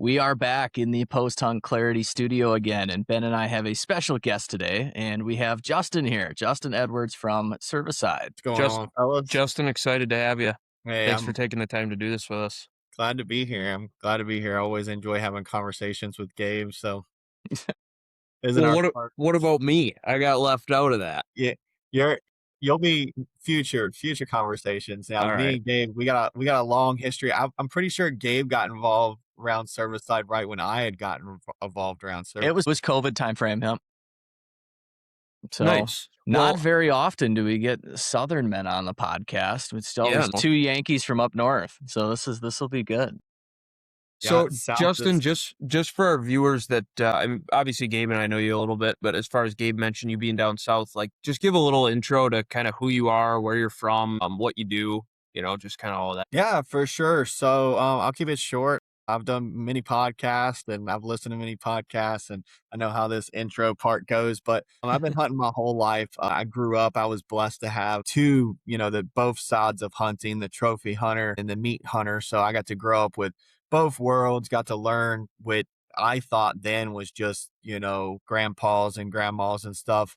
We are back in the Post-Hunt Clarity studio again, and Ben and I have a special guest today, and we have Justin here, Justin Edwards from Cervicide. What's going Just on, fellas? Justin, excited to have you. Hey, Thanks for I'm taking the time to do this with us. glad to be here. I'm glad to be here. I always enjoy having conversations with Gabe. So, isn't Well, our what part? what about me? I got left out of that. Yeah, you're you'll be future conversations. Now, All me right. and Gabe, we got a long history. I'm pretty sure Gabe got involved around Cervicide right when I had gotten involved around It Cervicide. was COVID timeframe, yep. So, Nice. not Well, very often do we get Southern men on the podcast. It's yeah. always No. two Yankees from up north, so this will be good. Yeah, So, South Justin, is just for our viewers that I mean, obviously Gabe and I know you a little bit, but as far as Gabe mentioned, you being down south, like just give a little intro to kind of who you are, where you're from, what you do, just kind of all that. Yeah, for sure. So I'll keep it short. I've done many podcasts and I've listened to many podcasts, and I know how this intro part goes, but I've been hunting my whole life. I grew up, I was blessed to have two, the both sides of hunting, the trophy hunter and the meat hunter. So I got to grow up with both worlds, got to learn what I thought then was just, grandpas and grandmas and stuff,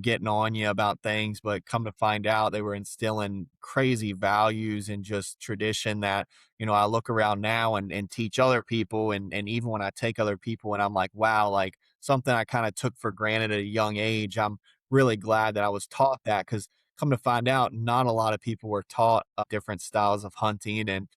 getting on you about things, but come to find out they were instilling crazy values and just tradition that, I look around now and teach other people. And even when I take other people and I'm like, wow, like something I kind of took for granted at a young age, I'm really glad that I was taught that, because come to find out, not a lot of people were taught different styles of hunting and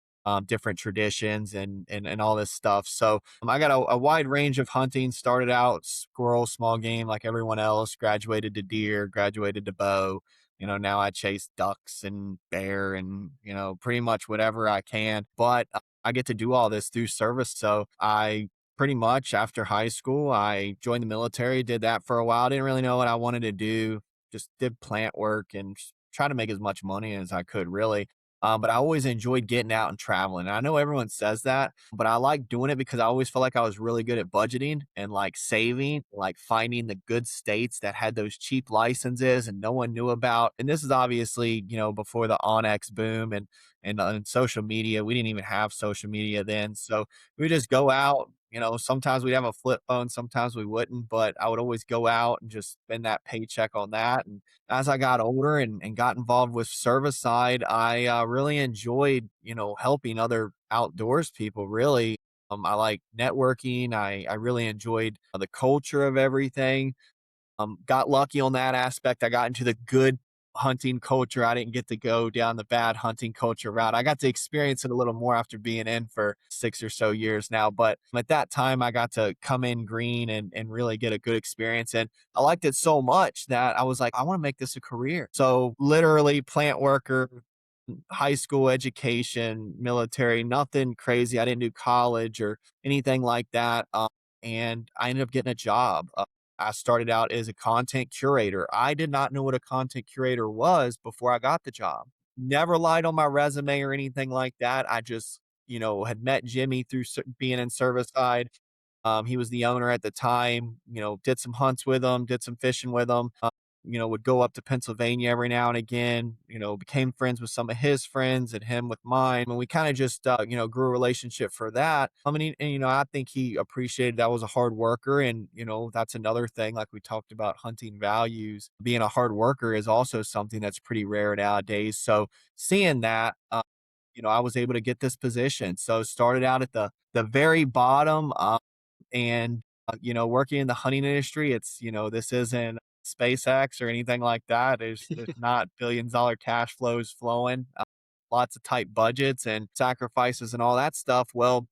different traditions and all this stuff. So I got a wide range of hunting. Started out squirrel, small game like everyone else. Graduated to deer. Graduated to bow. Now I chase ducks and bear and pretty much whatever I can. But I get to do all this through service. So I pretty much after high school I joined the military. Did that for a while. Didn't really know what I wanted to do. Just did plant work and try to make as much money as I could, really. But I always enjoyed getting out and traveling. And I know everyone says that, but I like doing it because I always felt like I was really good at budgeting and like saving, like finding the good states that had those cheap licenses and no one knew about. And this is obviously, before the Onyx boom and social media. We didn't even have social media then. So we just go out. Sometimes we'd have a flip phone, sometimes we wouldn't, but I would always go out and just spend that paycheck on that. And as I got older and got involved with Cervicide, I really enjoyed, helping other outdoors people, really. I like networking. I really enjoyed the culture of everything. Got lucky on that aspect. I got into the good hunting culture. I didn't get to go down the bad hunting culture route. I got to experience it a little more after being in for 6 or so years now. But at that time, I got to come in green and really get a good experience. And I liked it so much that I was like, I want to make this a career. So literally plant worker, high school education, military, nothing crazy. I didn't do college or anything like that. And I ended up getting a job. I started out as a content curator. I did not know what a content curator was before I got the job. Never lied on my resume or anything like that. I just, had met Jimmy through being in Servicide. He was the owner at the time, did some hunts with him, did some fishing with him, would go up to Pennsylvania every now and again, became friends with some of his friends and him with mine. And we kind of just, grew a relationship for that. I mean, and, I think he appreciated that I was a hard worker. And, that's another thing, like we talked about hunting values, being a hard worker is also something that's pretty rare nowadays. So seeing that, I was able to get this position. So started out at the very bottom, and working in the hunting industry, it's this isn't SpaceX or anything like that. There's not billions-dollar cash flows flowing, lots of tight budgets and sacrifices and all that stuff. Well,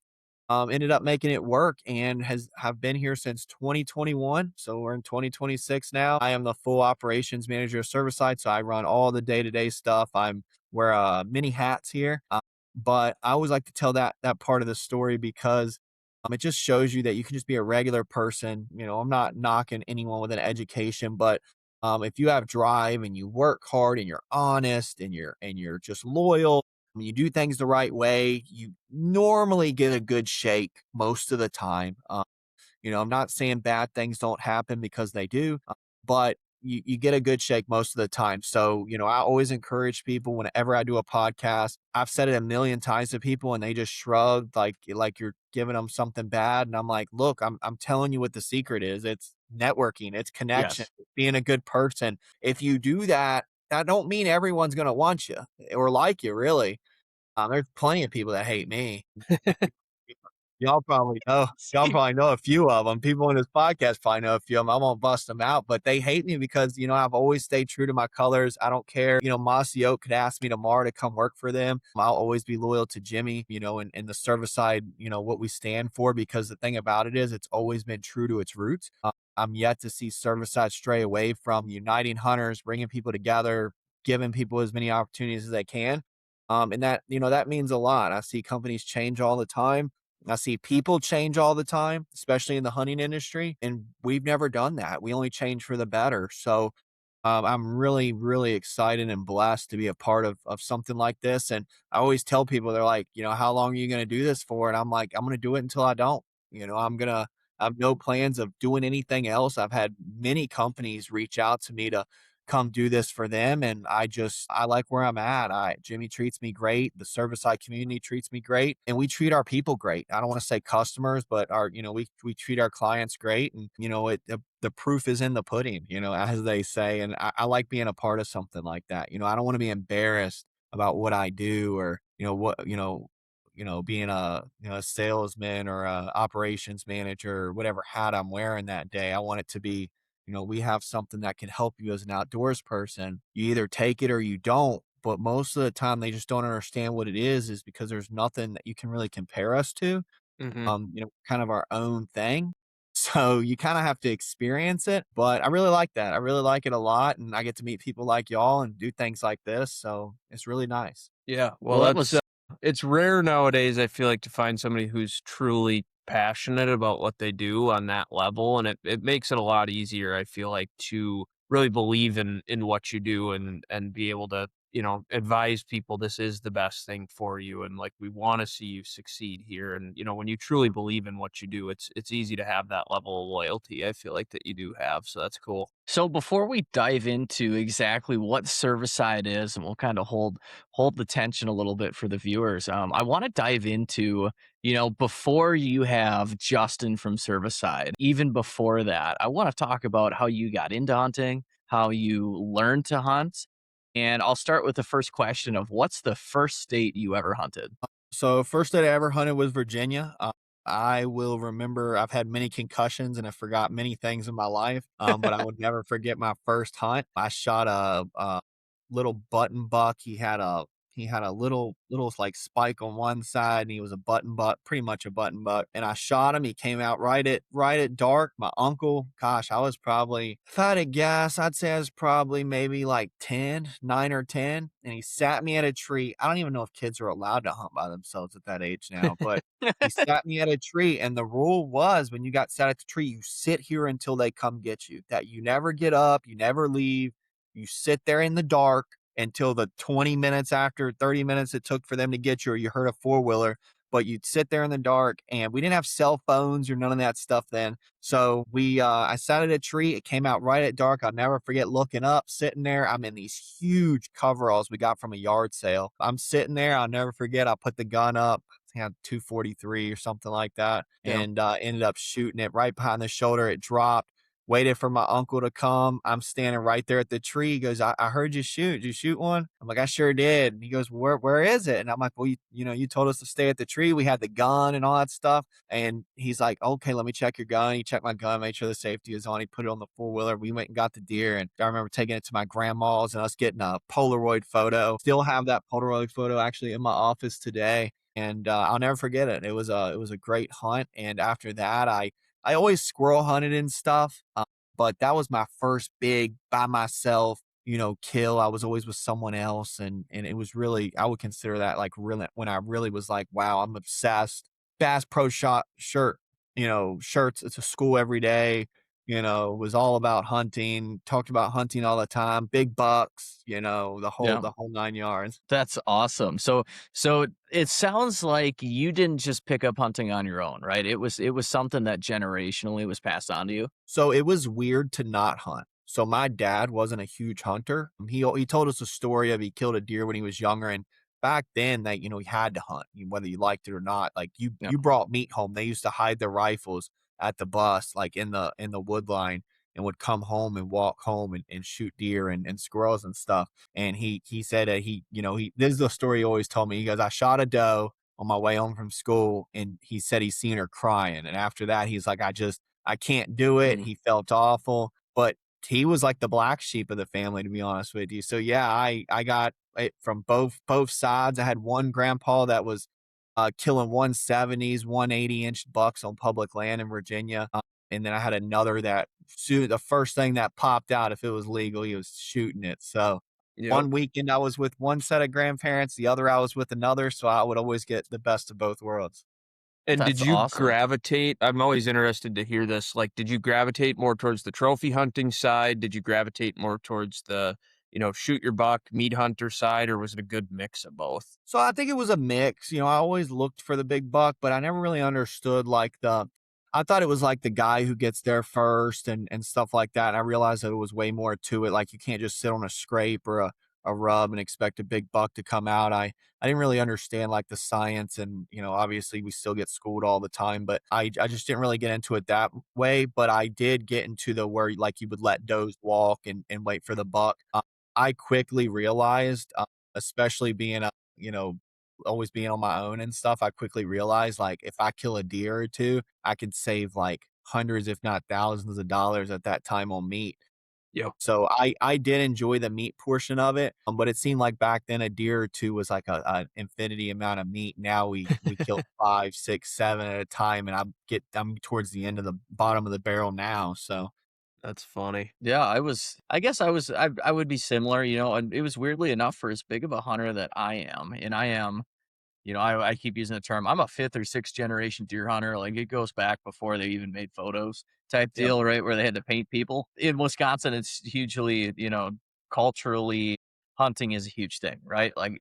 ended up making it work and have been here since 2021. So we're in 2026 now. I am the full operations manager of Cervicide, so I run all the day-to-day stuff. I'm wear many hats here, but I always like to tell that part of the story because it just shows you that you can just be a regular person. I'm not knocking anyone with an education, but if you have drive and you work hard and you're honest and you're just loyal, when you do things the right way, you normally get a good shake most of the time. I'm not saying bad things don't happen, because they do, but you get a good shake most of the time. So, I always encourage people whenever I do a podcast. I've said it a million times to people and they just shrugged like you're giving them something bad. And I'm like, look, I'm telling you what the secret is. It's networking, it's connection, Yes. being a good person. If you do that, that don't mean everyone's gonna want you or like you, really. There's plenty of people that hate me. Y'all probably know y'all probably know a few of them. People in this podcast probably know a few of them. I won't bust them out, but they hate me because, I've always stayed true to my colors. I don't care. Mossy Oak could ask me tomorrow to come work for them. I'll always be loyal to Jimmy, and the Cervicide, what we stand for, because the thing about it is it's always been true to its roots. I'm yet to see Cervicide stray away from uniting hunters, bringing people together, giving people as many opportunities as they can. And that means a lot. I see companies change all the time. I see people change all the time, especially in the hunting industry, and we've never done that. We only change for the better. So I'm really, really excited and blessed to be a part of something like this. And I always tell people, they're like, how long are you going to do this for? And I'm like, I'm going to do it until I don't. I have no plans of doing anything else. I've had many companies reach out to me to come do this for them. And I like where I'm at. Jimmy treats me great. The Cervicide community treats me great, and we treat our people great. I don't want to say customers, but we treat our clients great. And, the proof is in the pudding, as they say. And I like being a part of something like that. I don't want to be embarrassed about what I do, or, being a salesman or a operations manager or whatever hat I'm wearing that day. I want it to be, we have something that can help you as an outdoors person. You either take it or you don't. But most of the time they just don't understand what it is because there's nothing that you can really compare us to. Hmm. Kind of our own thing. So you kind of have to experience it. But I really like that. I really like it a lot. And I get to meet people like y'all and do things like this. So it's really nice. Yeah, well, Well, that was it's rare nowadays, I feel like, to find somebody who's truly passionate about what they do on that level, and it makes it a lot easier, I feel like, to really believe in what you do and be able to, advise people this is the best thing for you, and, like, we wanna see you succeed here, and, when you truly believe in what you do, it's easy to have that level of loyalty, I feel like, that you do have, so that's cool. So before we dive into exactly what Cervicide is, and we'll kind of hold the tension a little bit for the viewers, I want to dive into, before you have Justin from Cervicide, even before that, I want to talk about how you got into hunting, how you learned to hunt, and I'll start with the first question of what's the first state you ever hunted? So first state I ever hunted was Virginia. I will remember I've had many concussions and I forgot many things in my life, but I would never forget my first hunt. I shot a little button buck. He had a little like spike on one side, and he was a button buck, pretty much a button buck. And I shot him. He came out right at dark. My uncle, gosh, I was probably, if I had to guess, I'd say I was probably maybe like 10, 9 or 10. And he sat me at a tree. I don't even know if kids are allowed to hunt by themselves at that age now, but he sat me at a tree. And the rule was, when you got sat at the tree, you sit here until they come get you. That you never get up, you never leave. You sit there in the dark until the 20 minutes after 30 minutes it took for them to get you, or you heard a four-wheeler. But you'd sit there in the dark, and we didn't have cell phones or none of that stuff then. So I sat at a tree. It came out right at dark. I'll never forget looking up, sitting there. I'm in these huge coveralls we got from a yard sale. I'm sitting there. I'll never forget. I put the gun up. I think I had 243 or something like that, Yeah. and ended up shooting it right behind the shoulder. It dropped. Waited for my uncle to come. I'm standing right there at the tree. He goes, I heard you shoot. Did you shoot one? I'm like, I sure did. And he goes, where is it? And I'm like, well, you told us to stay at the tree. We had the gun and all that stuff. And he's like, okay, let me check your gun. He checked my gun, made sure the safety is on. He put it on the four-wheeler. We went and got the deer. And I remember taking it to my grandma's and us getting a Polaroid photo. Still have that Polaroid photo actually in my office today. And I'll never forget it. It was a great hunt. And after that, I always squirrel hunted and stuff, but that was my first big by myself, kill. I was always with someone else, and it was really, I would consider that like really when I really was like, wow, I'm obsessed. Bass Pro Shot shirt, shirts. It's a school every day. Was all about hunting. Talked about hunting all the time. Big bucks, the whole Yeah. the whole 9 yards. That's awesome. So it sounds like you didn't just pick up hunting on your own, right? It was something that generationally was passed on to you. So it was weird to not hunt. So my dad wasn't a huge hunter. He told us a story of he killed a deer when he was younger, and back then that he had to hunt whether you liked it or not. Like Yeah. you brought meat home. They used to hide their rifles at the bus, like in the wood line, and would come home and walk home and shoot deer and squirrels and stuff. And he said that he this is the story he always told me. He goes, I shot a doe on my way home from school, and he said he seen her crying. And after that, he's like, I can't do it. Mm. He felt awful, but he was like the black sheep of the family, to be honest with you. So yeah, I got it from both sides. I had one grandpa that was killing 170s, 180-inch bucks on public land in Virginia. And then I had another that the first thing that popped out, if it was legal, he was shooting it. So Yep. one weekend I was with one set of grandparents, the other I was with another. So I would always get the best of both worlds. And did That's you awesome. gravitate I'm always interested to hear this, like, did you gravitate more towards the trophy hunting side? Did you gravitate more towards the, shoot your buck, meat hunter side, or was it a good mix of both? So I think it was a mix. I always looked for the big buck, but I never really understood I thought it was like the guy who gets there first and stuff like that. And I realized that it was way more to it. Like you can't just sit on a scrape or a rub and expect a big buck to come out. I didn't really understand like the science, and obviously we still get schooled all the time, but I just didn't really get into it that way. But I did get into the where like you would let does walk and wait for the buck. I quickly realized, especially being you know, always being on my own and stuff, I quickly realized like if I kill a deer or two, I could save like hundreds, if not thousands of dollars at that time on meat. Yep. So I did enjoy the meat portion of it, but it seemed like back then a deer or two was like a infinity amount of meat. Now we kill 5, 6, 7 at a time, and I'm towards the end of the bottom of the barrel now. So That's funny. Yeah, I guess I would be similar, and it was weirdly enough for as big of a hunter that I am, and I am, I keep using the term, I'm a 5th or 6th generation deer hunter. Like it goes back before they even made photos type yep. deal, right? Where they had to paint people. In Wisconsin, it's hugely, culturally hunting is a huge thing, right? Like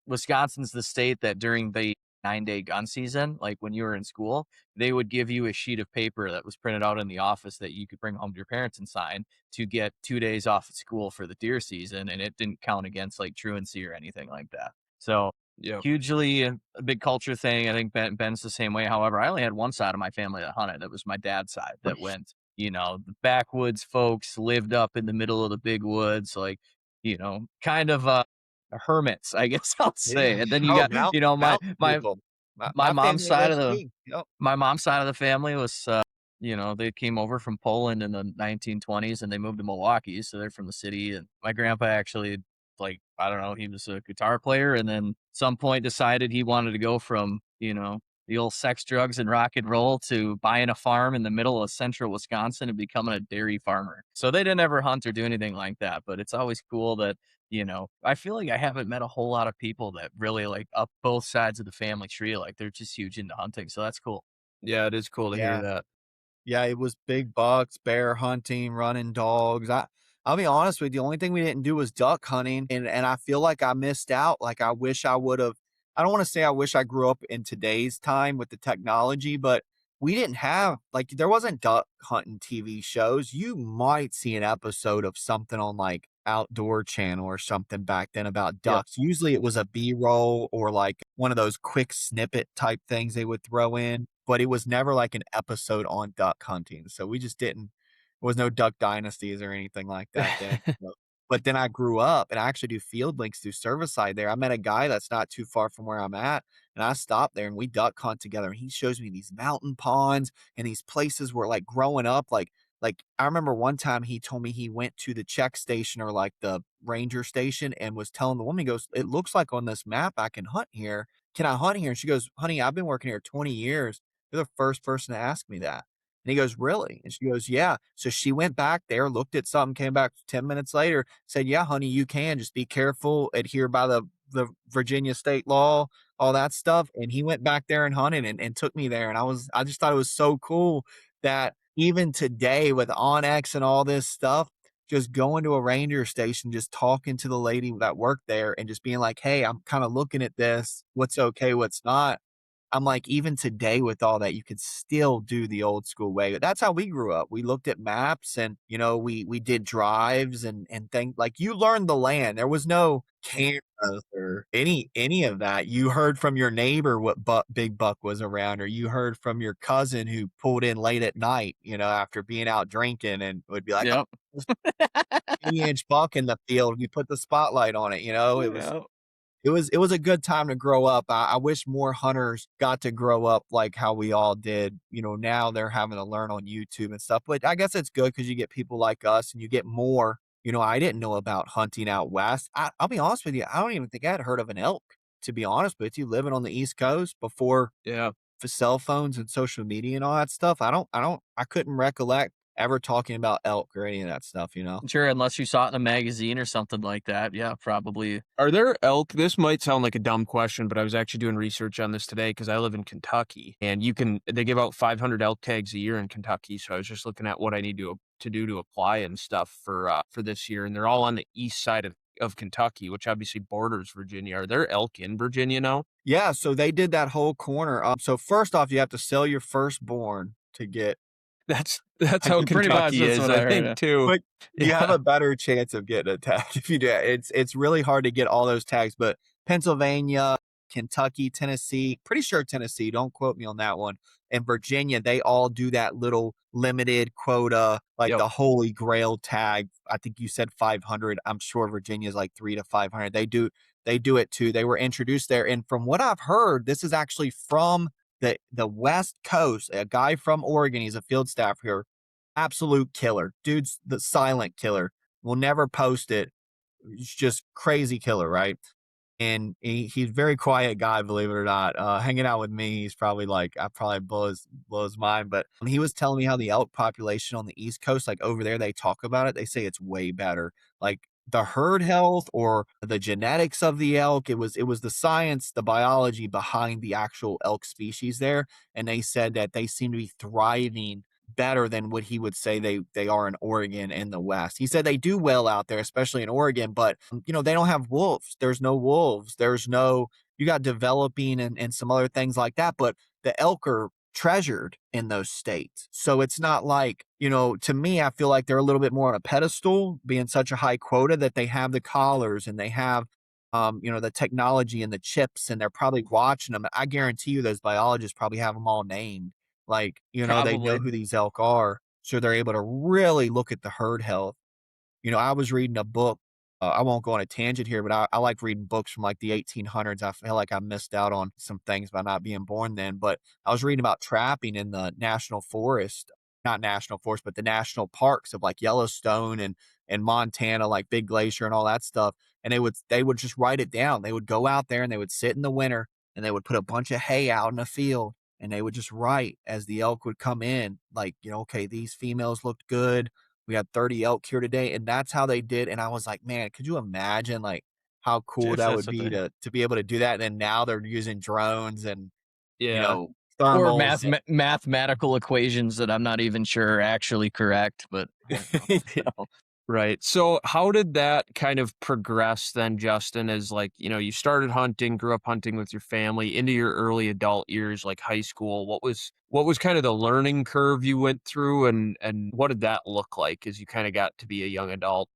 Wisconsin's the state that during the 9-day gun season, like when you were in school, they would give you a sheet of paper that was printed out in the office that you could bring home to your parents and sign to get 2 days off of school for the deer season. And it didn't count against like truancy or anything like that. So Yep. hugely a big culture thing. I think Ben's the same way. However, I only had one side of my family that hunted. That was my dad's side that went, the backwoods folks lived up in the middle of the big woods, like, kind of hermits, I guess I'll Yeah. say. And then you Oh, got, my mountain my people. my My mom's family side of was the me. Yep. my mom's side of the family was, they came over from Poland in the 1920s and they moved to Milwaukee. So they're from the city. And my grandpa actually, like, I don't know, he was a guitar player and then some point decided he wanted to go from, the old sex, drugs, and rock and roll to buying a farm in the middle of central Wisconsin and becoming a dairy farmer. So they didn't ever hunt or do anything like that. But it's always cool that, I feel like I haven't met a whole lot of people that really like up both sides of the family tree. Like they're just huge into hunting. So that's cool. Yeah, it is cool to hear Yeah. that. Yeah, it was big bucks, bear hunting, running dogs. I'll be honest with you, the only thing we didn't do was duck hunting, and I feel like I missed out. Like I wish I would have. I don't want to say I wish I grew up in today's time with the technology, but we didn't have like there wasn't duck hunting TV shows. You might see an episode of something on like Outdoor Channel or something back then about Yep. ducks. Usually it was a B-roll or like one of those quick snippet type things they would throw in, but it was never like an episode on duck hunting. So we just didn't there was no duck dynasties or anything like that then. But then I grew up and I actually do field links through Cervicide there. I met a guy that's not too far from where I'm at, and I stopped there and we duck hunt together. And he shows me these mountain ponds and these places where like growing up, like I remember one time he told me he went to the check station or like the ranger station and was telling the woman, he goes, it looks like on this map I can hunt here. Can I hunt here? And she goes, honey, I've been working here 20 years. You're the first person to ask me that. And he goes, really? And she goes, yeah. So she went back there, looked at something, came back 10 minutes later, said, yeah, honey, you can. Just be careful, adhere by the Virginia state law, all that stuff. And he went back there and hunted and took me there. And I just thought it was so cool that even today with Onyx and all this stuff, just going to a ranger station, just talking to the lady that worked there and just being like, hey, I'm kind of looking at this. What's okay, what's not. I'm like, even today with all that, you could still do the old school way. That's how we grew up. We looked at maps and, we did drives and things like you learned the land. There was no cameras or any of that. You heard from your neighbor what big buck was around, or you heard from your cousin who pulled in late at night, after being out drinking and would be like, Yep. "Oh, 80-inch buck in the field. We put the spotlight on it." It was Yep. it was a good time to grow up. I wish more hunters got to grow up like how we all did. Now they're having to learn on YouTube and stuff, but I guess it's good because you get people like us and you get more. I didn't know about hunting out west. I'll be honest with you, I don't even think I had heard of an elk, to be honest with you, living on the East Coast before Yeah. the cell phones and social media and all that stuff. I couldn't recollect ever talking about elk or any of that stuff. Sure, unless you saw it in a magazine or something like that. Yeah, probably. Are there elk? This might sound like a dumb question, but I was actually doing research on this today because I live in Kentucky, and they give out 500 elk tags a year in Kentucky. So I was just looking at what I need to do to apply and stuff for this year, and they're all on the east side of Kentucky, which obviously borders Virginia. Are there elk in Virginia now? Yeah, so they did that whole corner. So first off, you have to sell your firstborn to get. That's how Pretty much, Kentucky that's is, what I I heard, yeah. think too. But you have Yeah. a better chance of getting a tag if you do that. It's really hard to get all those tags, but Pennsylvania, Kentucky, Tennessee, pretty sure Tennessee, don't quote me on that one, and Virginia, they all do that little limited quota, like Yep. the holy grail tag. I think you said 500. I'm sure Virginia's like 3 to 500. They do it too. They were introduced there, and from what I've heard, this is actually from the West Coast. A guy from Oregon, he's a field staff here, absolute killer. Dude's the silent killer. Will never post it. He's just crazy killer, right? And he's a very quiet guy, believe it or not. Hanging out with me, he's probably like, I probably blows mind. But he was telling me how the elk population on the East Coast, like over there, they talk about it. They say it's way better. Like the herd health or the genetics of the elk. It was the science, the biology behind the actual elk species there. And they said that they seem to be thriving better than what he would say they are in Oregon and the West. He said they do well out there, especially in Oregon, but they don't have wolves. There's no wolves. There's no you got developing and some other things like that, but the elk are treasured in those states. So it's not like, to me, I feel like they're a little bit more on a pedestal, being such a high quota that they have the collars and they have the technology and the chips, and they're probably watching them. I guarantee you those biologists probably have them all named. Like, they know Probably. who these elk are, so they're able to really look at the herd health. I was reading a book. I won't go on a tangent here, but I like reading books from like the 1800s. I feel like I missed out on some things by not being born then. But I was reading about trapping in the national forest, not national forest, but the national parks of like Yellowstone and Montana, like Big Glacier and all that stuff. And they would just write it down. They would go out there and they would sit in the winter and they would put a bunch of hay out in the field and they would just write as the elk would come in, like, okay, these females looked good. We had 30 elk here today, and that's how they did. And I was like, man, could you imagine like how cool If that that's would what be they to be able to do that? And then now they're using drones and you Yeah. know or thermals. mathematical equations that I'm not even sure are actually correct, but I don't know. So Right. So how did that kind of progress then, Justin, as like, you started hunting, grew up hunting with your family into your early adult years, like high school? What was kind of the learning curve you went through and what did that look like as you kind of got to be a young adult?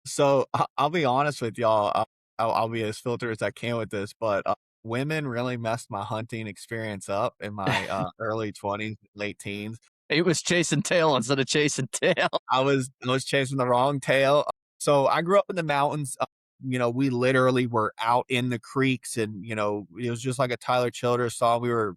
So I'll be honest with y'all. I'll be as filtered as I can with this, but women really messed my hunting experience up in my early 20s, late teens. it was chasing tail instead of chasing tail. I was chasing the wrong tail. So I grew up in the mountains. We literally were out in the creeks, and it was just like a Tyler Childers song. We were,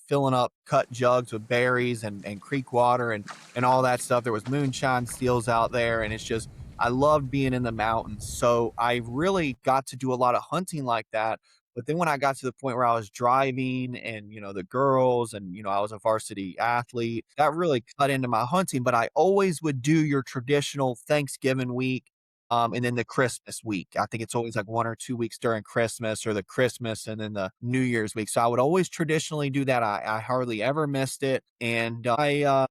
filling up cut jugs with berries and creek water and all that stuff. There was moonshine steels out there, and it's just I loved being in the mountains. So I really got to do a lot of hunting like that. But then when I got to the point where I was driving and, the girls and, I was a varsity athlete, that really cut into my hunting. But I always would do your traditional Thanksgiving week, and then the Christmas week. I think it's always like 1 or 2 weeks during Christmas, or the Christmas and then the New Year's week. So I would always traditionally do that. I hardly ever missed it. And I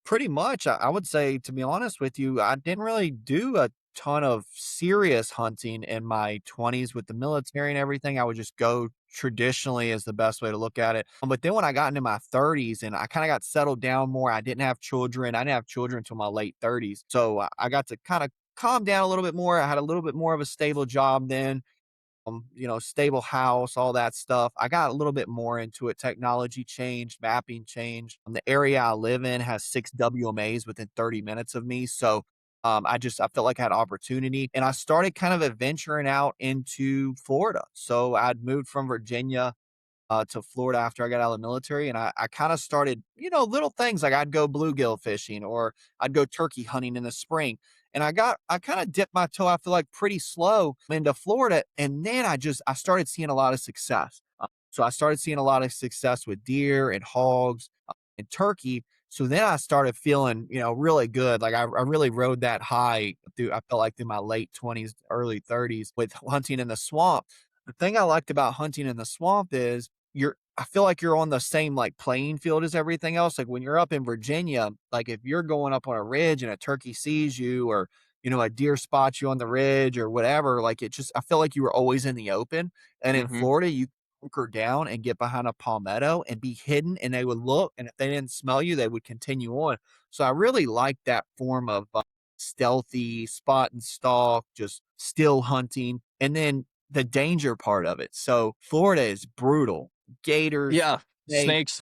pretty much, I would say, to be honest with you, I didn't really do a ton of serious hunting in my 20s with the military and everything. I would just go traditionally is the best way to look at it. But then when I got into my 30s and I kind of got settled down more, I didn't have children. I didn't have children until my late 30s. So I got to kind of calm down a little bit more. I had a little bit more of a stable job then, stable house, all that stuff. I got a little bit more into it. Technology changed, mapping changed. The area I live in has 6 WMAs within 30 minutes of me. So I felt like I had opportunity and I started kind of adventuring out into Florida. So I'd moved from Virginia to Florida after I got out of the military. And I kind of started, little things like I'd go bluegill fishing or I'd go turkey hunting in the spring. And I kind of dipped my toe, I feel like pretty slow into Florida. And then I started seeing a lot of success. So I started seeing a lot of success with deer and hogs and turkey. So then I started feeling, really good. Like I really rode that high I felt like through my late 20s, early 30s with hunting in the swamp. The thing I liked about hunting in the swamp is I feel like you're on the same like playing field as everything else. Like when you're up in Virginia, like if you're going up on a ridge and a turkey sees you or, a deer spots you on the ridge or whatever, like I feel like you were always in the open. And in Mhm. Florida, you hunker down and get behind a palmetto and be hidden and they would look. And if they didn't smell you, they would continue on. So I really like that form of stealthy spot and stalk, just still hunting. And then the danger part of it. So Florida is brutal. Gators, Yeah, snakes, snakes.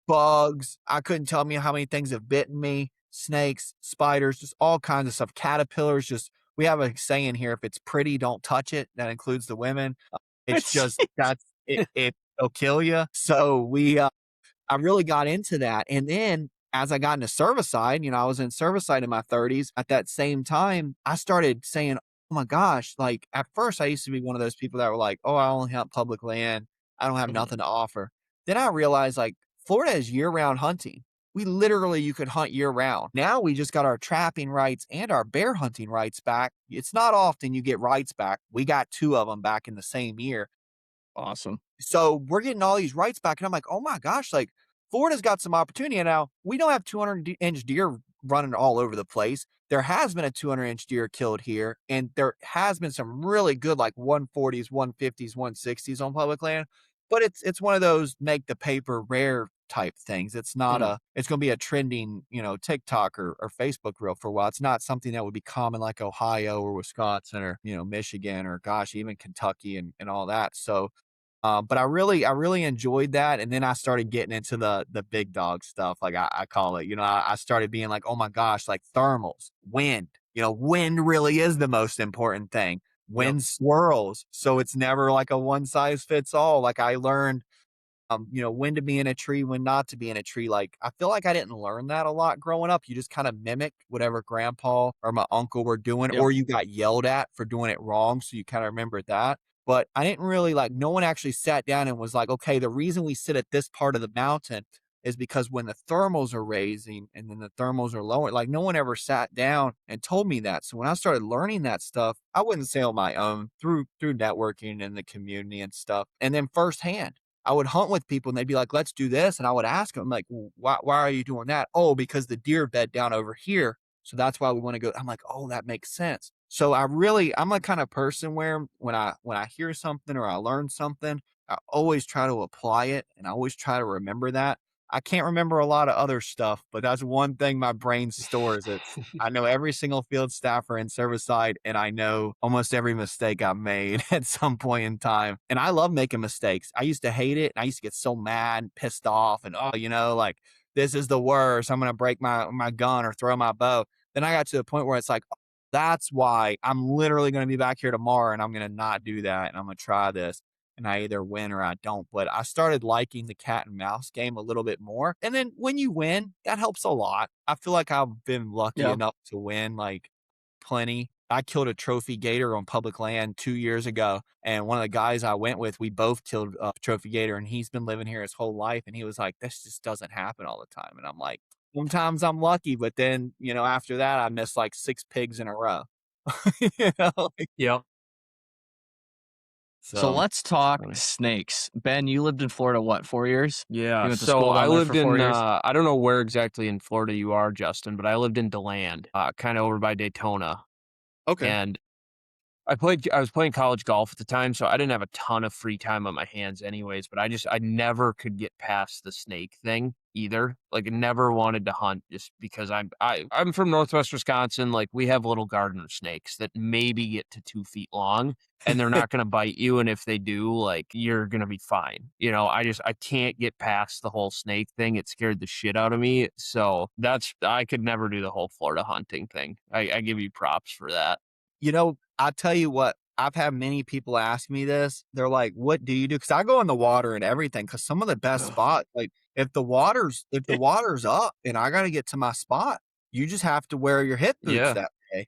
bugs. I couldn't tell me how many things have bitten me. Snakes, spiders, just all kinds of stuff. Caterpillars, just we have a saying here, if it's pretty, don't touch it. That includes the women. It's just that's it'll kill you. So I really got into that. And then as I got into Cervicide, I was in Cervicide in my 30s. At that same time, I started saying, oh my gosh, like at first I used to be one of those people that were like, oh, I only hunt public land. I don't have Mhm. nothing to offer. Then I realized like Florida is year round hunting. You could hunt year round. Now we just got our trapping rights and our bear hunting rights back. It's not often you get rights back. We got two of them back in the same year. Awesome. So we're getting all these rights back. And I'm like, oh my gosh, like Florida's got some opportunity. And now we don't have 200-inch deer running all over the place. There has been a 200-inch deer killed here. And there has been some really good, like 140s, 150s, 160s on public land. But it's one of those make the paper rare type things. It's not Mm. it's going to be a trending, TikTok or Facebook reel for a while. It's not something that would be common like Ohio or Wisconsin or, Michigan or gosh, even Kentucky and all that. So but I really enjoyed that, and then I started getting into the big dog stuff, like I call it. I started being like, oh my gosh, like thermals, wind. Wind really is the most important thing. Yep. Wind swirls, so it's never like a one size fits all. Like I learned, when to be in a tree, when not to be in a tree. Like I feel like I didn't learn that a lot growing up. You just kind of mimic whatever grandpa or my uncle were doing, Yep. or you got yelled at for doing it wrong, so you kind of remember that. But I didn't really like. No one actually sat down and was like, okay, the reason we sit at this part of the mountain is because when the thermals are raising and then the thermals are lowering, like no one ever sat down and told me that. So when I started learning that stuff, I wouldn't say on my own through networking in the community and stuff, and then firsthand. I would hunt with people and they'd be like, let's do this. And I would ask them, like, "Well, why are you doing that? Oh, because the deer bed down over here. So that's why we want to go. I'm like, oh, that makes sense. So I'm a kind of person where when I hear something or I learn something, I always try to apply it and I always try to remember that. I can't remember a lot of other stuff, but that's one thing my brain stores. I know every single field staffer in Cervicide, and I know almost every mistake I've made at some point in time. And I love making mistakes. I used to hate it, and I used to get so mad and pissed off, and like this is the worst. I'm gonna break my gun or throw my bow. Then I got to the point where it's like, oh, that's why I'm literally gonna be back here tomorrow, and I'm gonna not do that, and I'm gonna try this. And I either win or I don't. But I started liking the cat and mouse game a little bit more. And then when you win, that helps a lot. I feel like I've been lucky Yeah. enough to win like plenty. I killed a trophy gator on public land 2 years ago. And one of the guys I went with, we both killed a trophy gator and he's been living here his whole life. And he was like, this just doesn't happen all the time. And I'm like, sometimes I'm lucky, but then, after that, I missed like 6 pigs in a row. you know? Yep. So So let's That's talk funny. snakes. Ben, you lived in Florida, what, 4 years? Yeah. You went to So school I down there for lived 4 years? I don't know where exactly in Florida you are, Justin, but I lived in DeLand, kind of over by Daytona. Okay. And I was playing college golf at the time, so I didn't have a ton of free time on my hands anyways, but I never could get past the snake thing either. Like, I never wanted to hunt just because I'm from Northwest Wisconsin, like, we have little gardener snakes that maybe get to 2 feet long, and they're not gonna bite you, and if they do, like, you're gonna be fine. I can't get past the whole snake thing, it scared the shit out of me, so I could never do the whole Florida hunting thing. I give you props for that. I tell you what, I've had many people ask me this. They're like, "What do you do?" Because I go in the water and everything. Because some of the best spots, like, if the water's up and I gotta get to my spot, you just have to wear your hip boots Yeah. that day,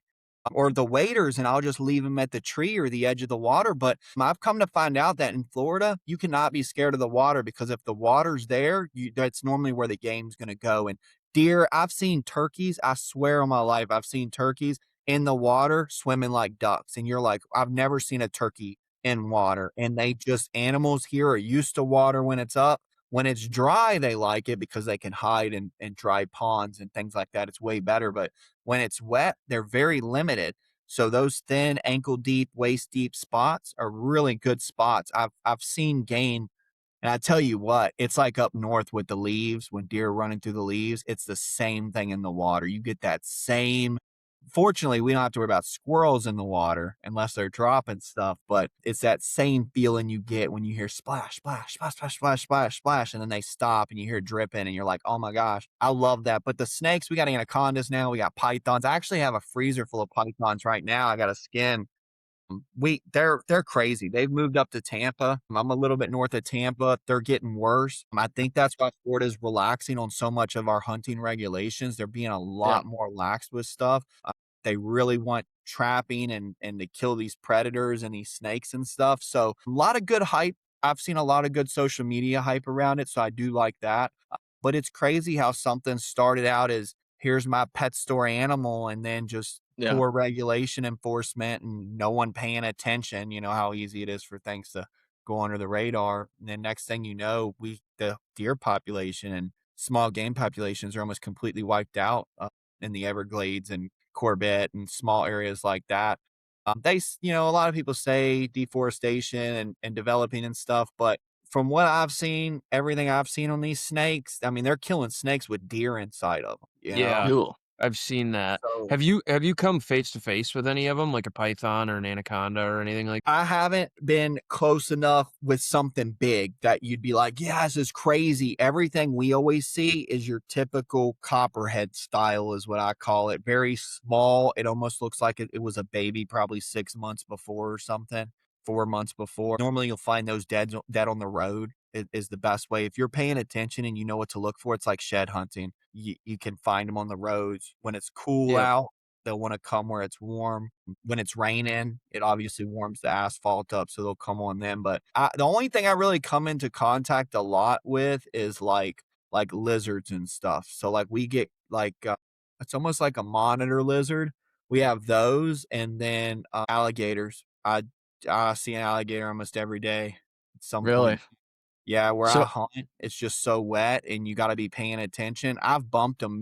or the waders, and I'll just leave them at the tree or the edge of the water. But I've come to find out that in Florida, you cannot be scared of the water, because if the water's there, that's normally where the game's gonna go. And deer, I've seen turkeys. I swear on my life, I've seen turkeys in the water swimming like ducks. And you're like, I've never seen a turkey in water. And animals here are used to water when it's up. When it's dry, they like it because they can hide in dry ponds and things like that. It's way better. But when it's wet, they're very limited. So those thin, ankle deep, waist deep spots are really good spots. I've seen game, and I tell you what, it's like up north with the leaves, when deer are running through the leaves, it's the same thing in the water. You get that same. Fortunately, we don't have to worry about squirrels in the water unless they're dropping stuff, but it's that same feeling you get when you hear splash, splash, splash, splash, splash, splash, splash, and then they stop and you hear dripping and you're like, oh my gosh, I love that. But the snakes, we got anacondas now, we got pythons. I actually have a freezer full of pythons right now. I got a skin. They're crazy. They've moved up to Tampa. I'm a little bit north of Tampa. They're getting worse. I think that's why Florida's relaxing on so much of our hunting regulations. They're being a Yeah. lot more lax with stuff. They really want trapping and to kill these predators and these snakes and stuff. So a lot of good hype. I've seen a lot of good social media hype around it, so I do like that. But it's crazy how something started out as, here's my pet store animal, and then just Yeah. poor regulation enforcement and no one paying attention. You know how easy it is for things to go under the radar. And then next thing you know, the deer population and small game populations are almost completely wiped out in the Everglades and Corbett and small areas like that. A lot of people say deforestation and developing and stuff, but from what I've seen, everything I've seen on these snakes, I mean, they're killing snakes with deer inside of them, you know? Yeah, Cool. I've seen that. So Have you come face to face with any of them, like a python or an anaconda or anything like? I haven't been close enough with something big that you'd be like, yeah, this is crazy. Everything we always see is your typical copperhead style, is what I call it. Very small. It almost looks like it was a baby, probably 6 months before or something, 4 months before. Normally, you'll find those dead on the road. Is the best way. If you're paying attention and you know what to look for, it's like shed hunting. You can find them on the roads when it's cool Yep. out. They'll want to come where it's warm. When it's raining, it obviously warms the asphalt up, so they'll come on them. But the only thing I really come into contact a lot with is like lizards and stuff. So like we get like it's almost like a monitor lizard. We have those, and then alligators. I see an alligator almost every day at some Really? point. Yeah, where I So hunt, it's just so wet and you gotta be paying attention. I've bumped 'em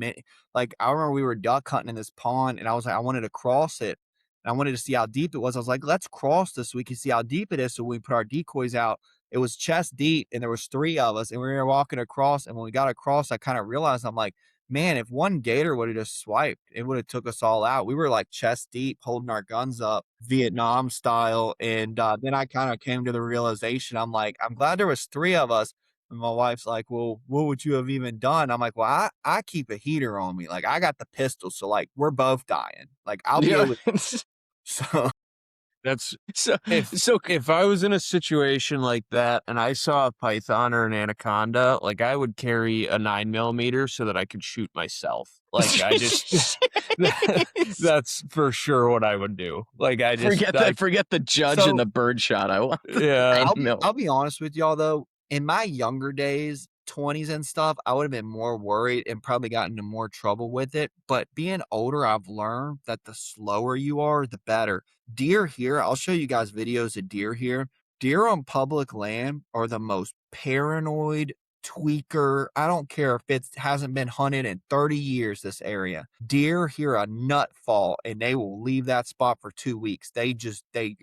like, I remember we were duck hunting in this pond, and I was like, I wanted to cross it, and I wanted to see how deep it was. I was like, "Let's cross this so we can see how deep it is." So when we put our decoys out, it was chest deep, and there was 3 of us, and we were walking across, and when we got across, I kinda realized, I'm like, "Man, if one gator would've just swiped, it would've took us all out." We were, like, chest deep, holding our guns up, Vietnam style, and, then I kinda came to the realization, I'm like, "I'm glad there was 3 of us." And my wife's like, "Well, what would you have even done?" I'm like, "Well, I keep a heater on me. Like, I got the pistol, so, like, we're both dying. Like, I'll be yeah. able." So That's so if so if I was in a situation like that and I saw a python or an anaconda, like, I would carry a 9 millimeter so that I could shoot myself. Like, I just that's for sure what I would do. Like, forget the judge and so the bird shot. I want the yeah. 9 I'll mil. be honest with y'all though, in my younger days, 20s and stuff, I would have been more worried and probably gotten into more trouble with it. But being older, I've learned that the slower you are, the better. Deer here, I'll show you guys videos of deer here. Deer on public land are the most paranoid tweaker. I don't care if it hasn't been hunted in 30 years, this area. Deer hear a nut fall and they will leave that spot for 2 weeks. They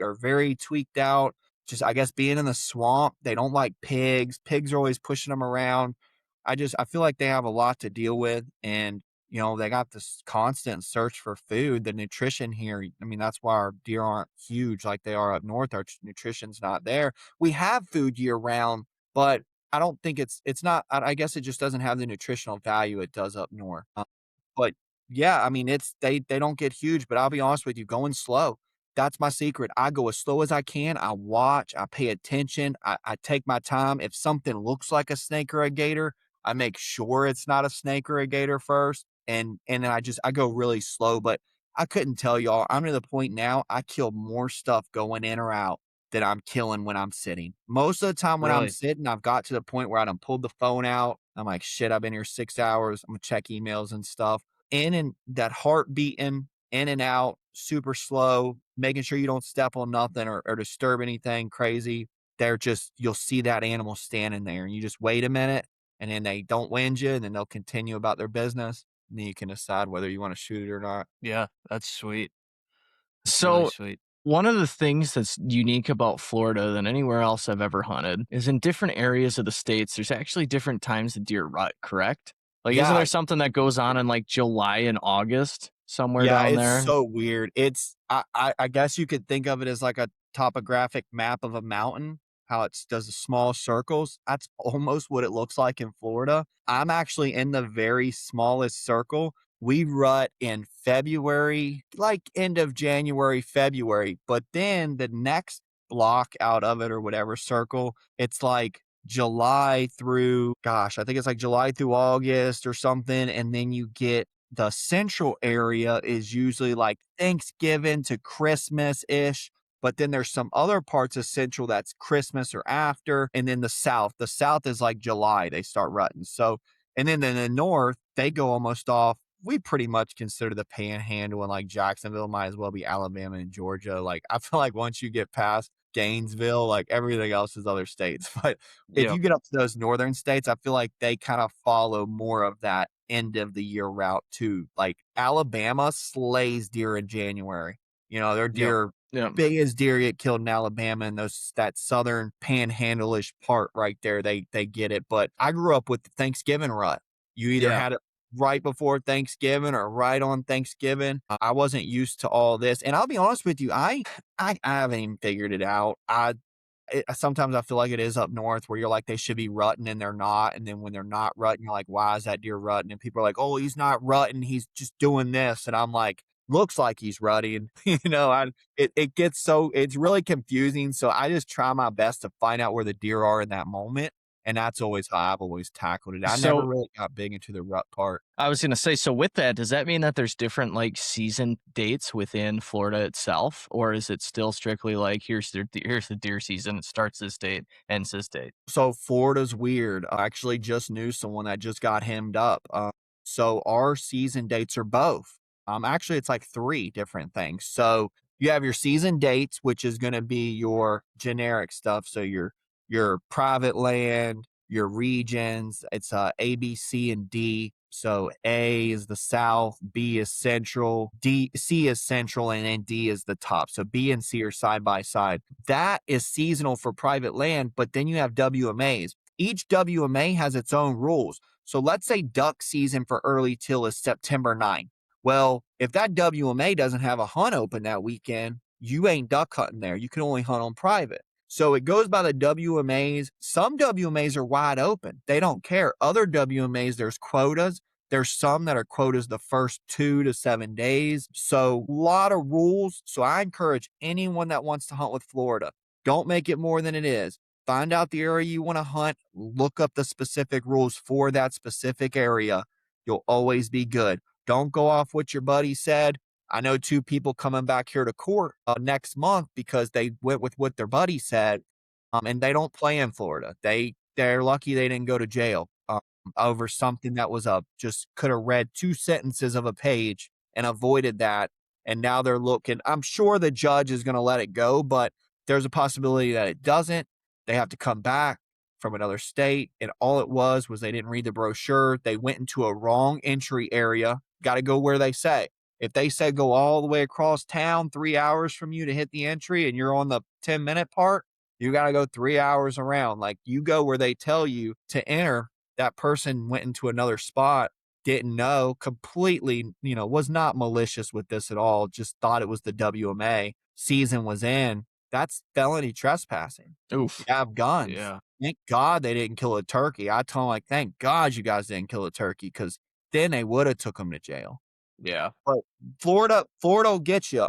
are very tweaked out. Just, I guess, being in the swamp, they don't like pigs. Pigs are always pushing them around. I feel like they have a lot to deal with. And, they got this constant search for food. The nutrition here, I mean, that's why our deer aren't huge like they are up north. Our nutrition's not there. We have food year round, but I don't think it's not. I guess it just doesn't have the nutritional value it does up north. But yeah, I mean, they don't get huge, but I'll be honest with you, going slow. That's my secret. I go as slow as I can. I watch, I pay attention, I take my time. If something looks like a snake or a gator, I make sure it's not a snake or a gator first. And then I go really slow. But I couldn't tell y'all. I'm to the point now I kill more stuff going in or out that I'm killing when I'm sitting. Most of the time when I'm Really? sitting, I've got to the point where I done pulled the phone out. I'm like, shit, I've been here 6 hours. I'm gonna check emails and stuff. In and that heart beating, in and out, super slow, making sure you don't step on nothing or disturb anything crazy. They're just, you'll see that animal standing there and you just wait a minute and then they don't wind you and then they'll continue about their business. And then you can decide whether you want to shoot it or not. Yeah, that's sweet. That's really So sweet. one of the things that's unique about Florida than anywhere else I've ever hunted is in different areas of the states, there's actually different times the deer rut, correct? Like, isn't Yeah, there something that goes on in like July and August somewhere yeah, down it's there? so weird. I guess you could think of it as like a topographic map of a mountain, how it does the small circles. That's almost what it looks like in Florida. I'm actually in the very smallest circle. We rut in February, like end of January, February. But then the next block out of it or whatever circle, it's like July through, gosh, I think it's like July through August or something. And then you get the central area is usually like Thanksgiving to Christmas ish. But then there's some other parts of central that's Christmas or after. And then the South is like July, they start rutting. So, and then in the north, they go almost off. We pretty much consider the panhandle and like Jacksonville might as well be Alabama and Georgia. Like, I feel like once you get past Gainesville, like everything else is other states. But if Yep. you get up to those northern states, I feel like they kind of follow more of that end of the year route too. Like Alabama slays deer in January. Their Yep. deer, Yeah. biggest deer get killed in Alabama and that southern panhandle-ish part right there. They get it. But I grew up with the Thanksgiving rut. You either Yeah. had it right before Thanksgiving or right on Thanksgiving. I wasn't used to all this. And I'll be honest with you, I haven't even figured it out. Sometimes I feel like it is up north where you're like, they should be rutting and they're not. And then when they're not rutting, you're like, why is that deer rutting? And people are like, oh, he's not rutting. He's just doing this. And I'm like, looks like he's rutting. It's really confusing. So I just try my best to find out where the deer are in that moment. And that's always how I've always tackled it. I never So really got big into the rut part. I was gonna say, so with that, does that mean that there's different like season dates within Florida itself, or is it still strictly like here's the deer season, it starts this date, ends this date? So Florida's weird. I actually just knew someone that just got hemmed up. So our season dates are both. Actually, it's like three different things. So you have your season dates, which is going to be your generic stuff. So your private land, your regions. It's A, B, C, and D. So A is the south, B is central, C is central, and then D is the top. So B and C are side by side. That is seasonal for private land, but then you have WMAs. Each WMA has its own rules. So let's say duck season for early till is September 9th. Well, if that WMA doesn't have a hunt open that weekend, you ain't duck hunting there. You can only hunt on private. So it goes by the WMAs. Some WMAs are wide open. They don't care. Other WMAs, there's quotas. There's some that are quotas the first 2 to 7 days. So a lot of rules. So I encourage anyone that wants to hunt with Florida, don't make it more than it is. Find out the area you want to hunt. Look up the specific rules for that specific area. You'll always be good. Don't go off what your buddy said. I know two people coming back here to court next month because they went with what their buddy said, and they don't play in Florida. They're lucky they didn't go to jail over something that was just could have read 2 sentences of a page and avoided that. And now they're looking. I'm sure the judge is going to let it go, but there's a possibility that it doesn't. They have to come back. from another state. And all it was they didn't read the brochure. They went into a wrong entry area. Got to go where they say. If they said go all the way across town, 3 hours from you to hit the entry, and you're on the 10-minute part, you got to go 3 hours around. Like, you go where they tell you to enter. That person went into another spot, didn't know, completely, was not malicious with this at all, just thought it was the WMA. Season was in. That's felony trespassing. You Oof. have guns. Yeah. Thank God they didn't kill a turkey. I told them, like, thank God you guys didn't kill a turkey, because then they would have took them to jail. Yeah. But Florida will get you.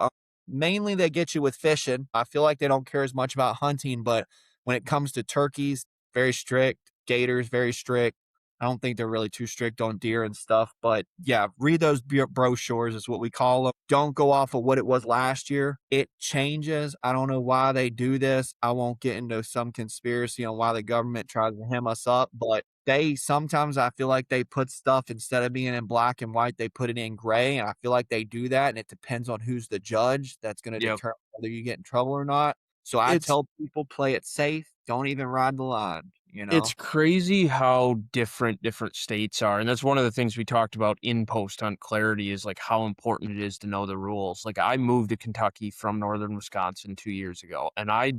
Mainly they get you with fishing. I feel like they don't care as much about hunting, but when it comes to turkeys, very strict. Gators, very strict. I don't think they're really too strict on deer and stuff, but yeah, read those brochures is what we call them. Don't go off of what it was last year. It changes. I don't know why they do this. I won't get into some conspiracy on why the government tries to hem us up, but they sometimes, I feel like they put stuff, instead of being in black and white, they put it in gray. And I feel like they do that. And it depends on who's the judge that's going to Yep. determine whether you get in trouble or not. So I It's tell people, play it safe. Don't even ride the line, It's crazy how different states are, and that's one of the things we talked about in Post Hunt Clarity is, like, how important it is to know the rules. Like, I moved to Kentucky from Northern Wisconsin 2 years ago, and I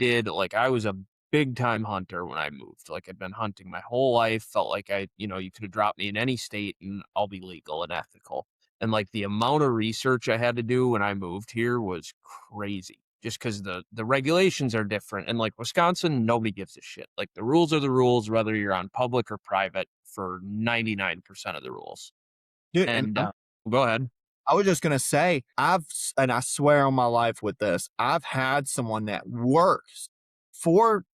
was a big time hunter when I moved. Like, I'd been hunting my whole life, felt like you could have dropped me in any state and I'll be legal and ethical. And, like, the amount of research I had to do when I moved here was crazy. Just because the regulations are different. And, like, Wisconsin, nobody gives a shit. Like, the rules are the rules, whether you're on public or private for 99% of the rules. dude. And And, go ahead. I was just gonna say, and I swear on my life with this, I've had someone that works for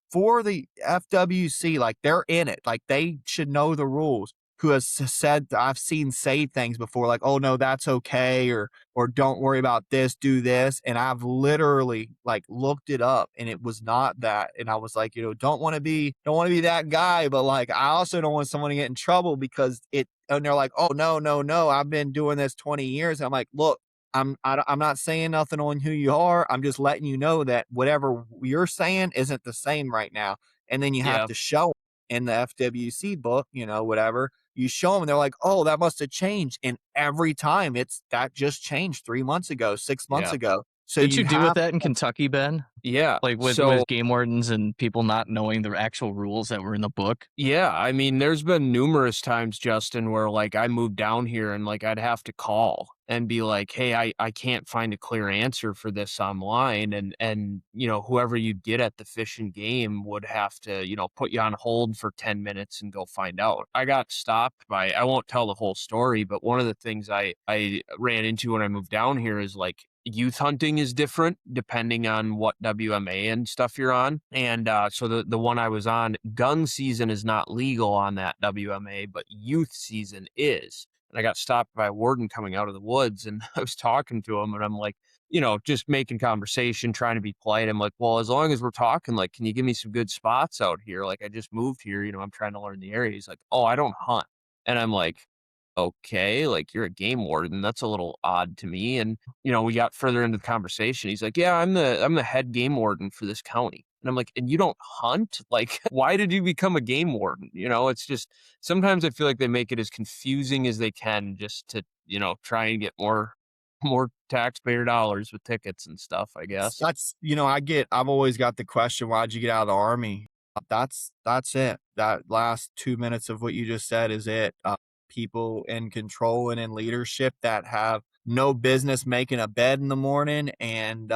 the FWC, like, they're in it, like, they should know the rules, who has said, I've seen say things before, like, "Oh no, that's okay," or "Don't worry about this, do this." And I've literally, like, looked it up, and it was not that. And I was like, don't want to be that guy, but, like, I also don't want someone to get in trouble because it. And they're like, "Oh no, no, no, I've been doing this 20 years." And I'm like, "Look, I'm not saying nothing on who you are. I'm just letting you know that whatever you're saying isn't the same right now." And then you have Yeah, to show 'em in the FWC book, whatever. You show them, and they're like, "Oh, that must have changed." And every time that just changed 3 months ago, 6 months yeah, ago. So Didn't you you deal with have, that in Kentucky, Ben? yeah. Like, with So game wardens and people not knowing the actual rules that were in the book? yeah, I mean, there's been numerous times, Justin, where, like, I moved down here and, like, I'd have to call and be like, "Hey, I can't find a clear answer for this online." And whoever you'd get at the Fish and Game would have to, put you on hold for 10 minutes and go find out. I got stopped by I won't tell the whole story, but one of the things I ran into when I moved down here is, like, youth hunting is different depending on what WMA and stuff you're on. And so the one I was on, gun season is not legal on that WMA, but youth season is. And I got stopped by a warden coming out of the woods, and I was talking to him, and I'm like, just making conversation, trying to be polite. I'm like, well, as long as we're talking, like, can you give me some good spots out here? Like, I just moved here, I'm trying to learn the area. He's like, oh, I don't hunt. And I'm like, okay, like, you're a game warden. That's a little odd to me. And we got further into the conversation. He's like, "Yeah, I'm the head game warden for this county." And I'm like, "And you don't hunt? Like, why did you become a game warden?" It's just sometimes I feel like they make it as confusing as they can just to, try and get more taxpayer dollars with tickets and stuff, I guess. I've always got the question, why'd you get out of the army? That's it. That last 2 minutes of what you just said is it. People in control and in leadership that have no business making a bed in the morning, and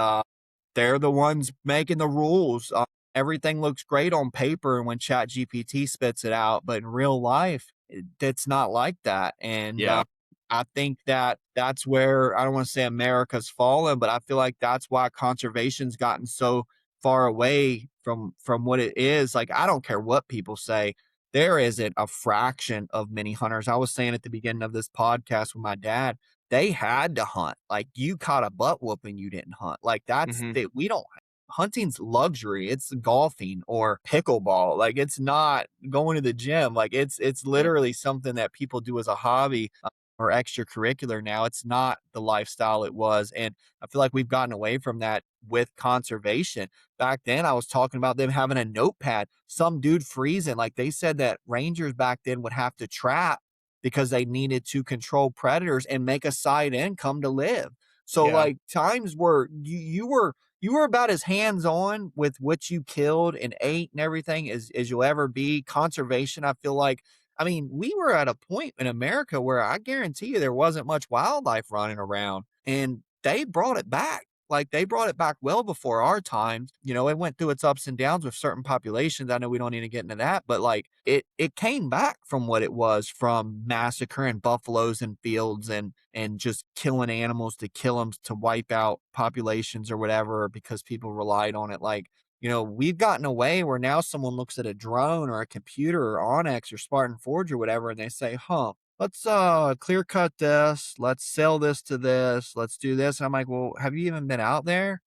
they're the ones making the rules. Everything looks great on paper when Chat GPT spits it out, but in real life, it's not like that. And Yeah. I think that's where, I don't want to say America's fallen, but I feel like that's why conservation's gotten so far away from what it is. Like, I don't care what people say. There isn't a fraction of many hunters. I was saying at the beginning of this podcast with my dad, they had to hunt. Like, you caught a butt whooping, you didn't hunt. Like, that's Hmm. that we don't. Hunting's luxury. It's golfing or pickleball. Like, it's not going to the gym. Like, it's Yeah. literally something that people do as a hobby. or extracurricular now. It's not the lifestyle it was. And I feel like we've gotten away from that with conservation. Back then, I was talking about them having a notepad, some dude freezing. Like they said that rangers back then would have to trap because they needed to control predators and make a side income to live. So Yeah. like times where you were about as hands-on with what you killed and ate and everything as you'll ever be. Conservation, I feel like, I mean, we were at a point in America where I guarantee you there wasn't much wildlife running around, and they brought it back. Like they brought it back well before our times. You know, it went through its ups and downs with certain populations. I know we don't need to get into that, but like it came back from what it was, from massacring buffaloes in fields and just killing animals to kill them, to wipe out populations or whatever, because people relied on it. Like, you know, we've gotten away where now someone looks at a drone or a computer or Onyx or Spartan Forge or whatever, and they say, huh, let's clear cut this, let's sell this to this, let's do this. And I'm like, well, have you even been out there?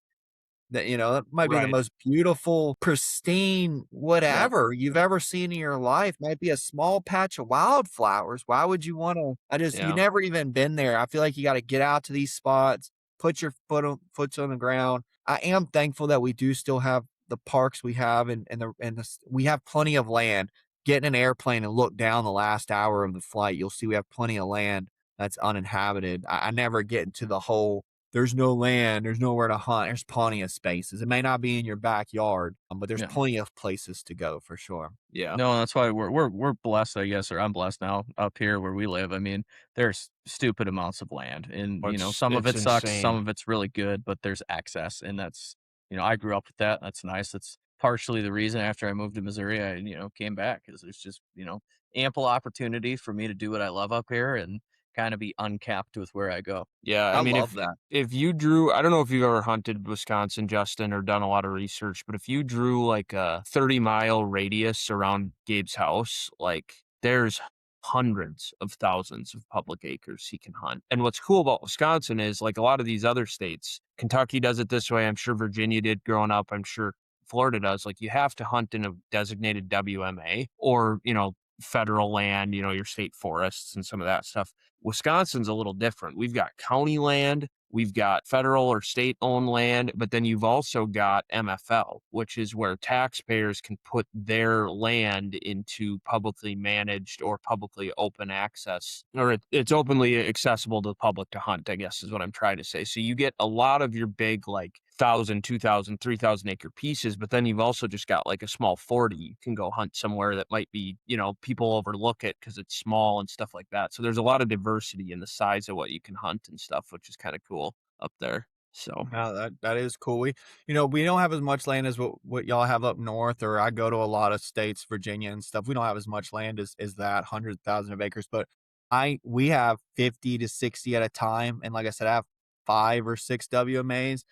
That, you know, that might be the Right. most beautiful, pristine, Yeah. whatever you've ever seen in your life. Might be a small patch of wildflowers. Why would you want to? You Yeah. never even been there. I feel like you got to get out to these spots, put your foots on the ground. I am thankful that we do still have the parks we have, we have plenty of land. Get in an airplane and look down the last hour of the flight. You'll see we have plenty of land that's uninhabited. I never get into the whole there's no land, there's nowhere to hunt. There's plenty of spaces. It may not be in your backyard, but there's Yeah. plenty of places to go for sure. Yeah. No, that's why we're blessed, I guess, or I'm blessed now up here where we live. I mean, there's stupid amounts of land, and some of It's it sucks, some insane. of it's really good, but there's access, and that's I grew up with that. That's nice. That's partially the reason after I moved to Missouri, I came back, because there's just ample opportunity for me to do what I love up here and kind of be uncapped with where I go. Yeah, I I mean, love that. if you drew, I don't know if you've ever hunted Wisconsin, Justin, or done a lot of research, but if you drew like a 30-mile radius around Gabe's house, like there's hundreds of thousands of public acres he can hunt. And what's cool about Wisconsin is, like a lot of these other states, Kentucky does it this way. I'm sure Virginia did growing up. I'm sure Florida does. Like you have to hunt in a designated WMA or, federal land, your state forests and some of that stuff. Wisconsin's a little different. We've got county land, we've got federal or state owned land, but then you've also got MFL, which is where taxpayers can put their land into publicly managed or publicly open access, or it's openly accessible to the public to hunt, I guess is what I'm trying to say. So you get a lot of your big, like 1,000, 2,000, 3,000 acre pieces, but then you've also just got like a small 40. You can go hunt somewhere that might be, people overlook it because it's small and stuff like that. So there's a lot of diversity in the size of what you can hunt and stuff, which is kind of cool up there. So No, that is cool. We don't have as much land as what y'all have up north, or I go to a lot of states, Virginia and stuff. We don't have as much land as that 100,000 of acres, but we have 50 to 60 at a time. And like I said, I have 5 or 6 WMAs.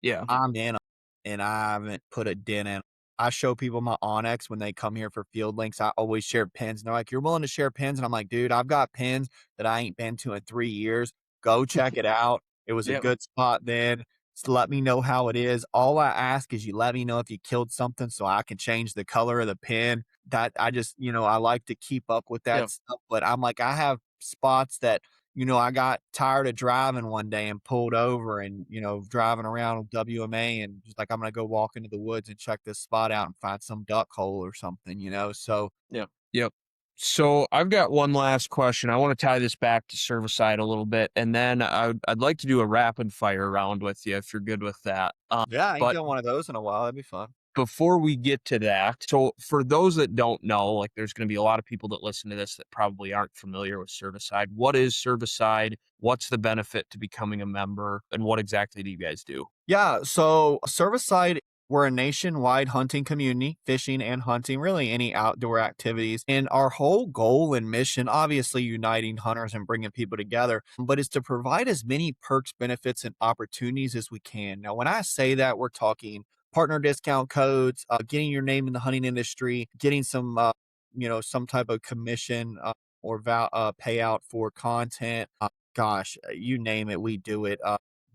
yeah, I'm in 'em, and I haven't put a dent in 'em. I show people my Onyx when they come here for field links. I always share pins, and they're like, "You're willing to share pins?" And I'm like, "Dude, I've got pins that I ain't been to in 3 years. Go check it out. It was a Yep. good spot then. Just let me know how it is. All I ask is you let me know if you killed something so I can change the color of the pin." That I just, I like to keep up with that Yep. stuff, but I'm like, I have spots that I got tired of driving one day and pulled over and, driving around with WMA and just like, I'm going to go walk into the woods and check this spot out and find some duck hole or something. So Yep. yep. So I've got one last question. I want to tie this back to Cervicide a little bit, and then I'd like to do a rapid fire round with you if you're good with that. yeah, I ain't But done one of those in a while. That'd be fun. before we get to that, so for those that don't know, like there's going to be a lot of people that listen to this that probably aren't familiar with Cervicide. What is Cervicide? What's the benefit to becoming a member? And what exactly do you guys do? Yeah, so Cervicide, we're a nationwide hunting community, fishing and hunting, really any outdoor activities. And our whole goal and mission, obviously uniting hunters and bringing people together, but is to provide as many perks, benefits, and opportunities as we can. Now, when I say that, we're talking partner discount codes, getting your name in the hunting industry, getting some type of commission or payout for content. Gosh, you name it, we do it.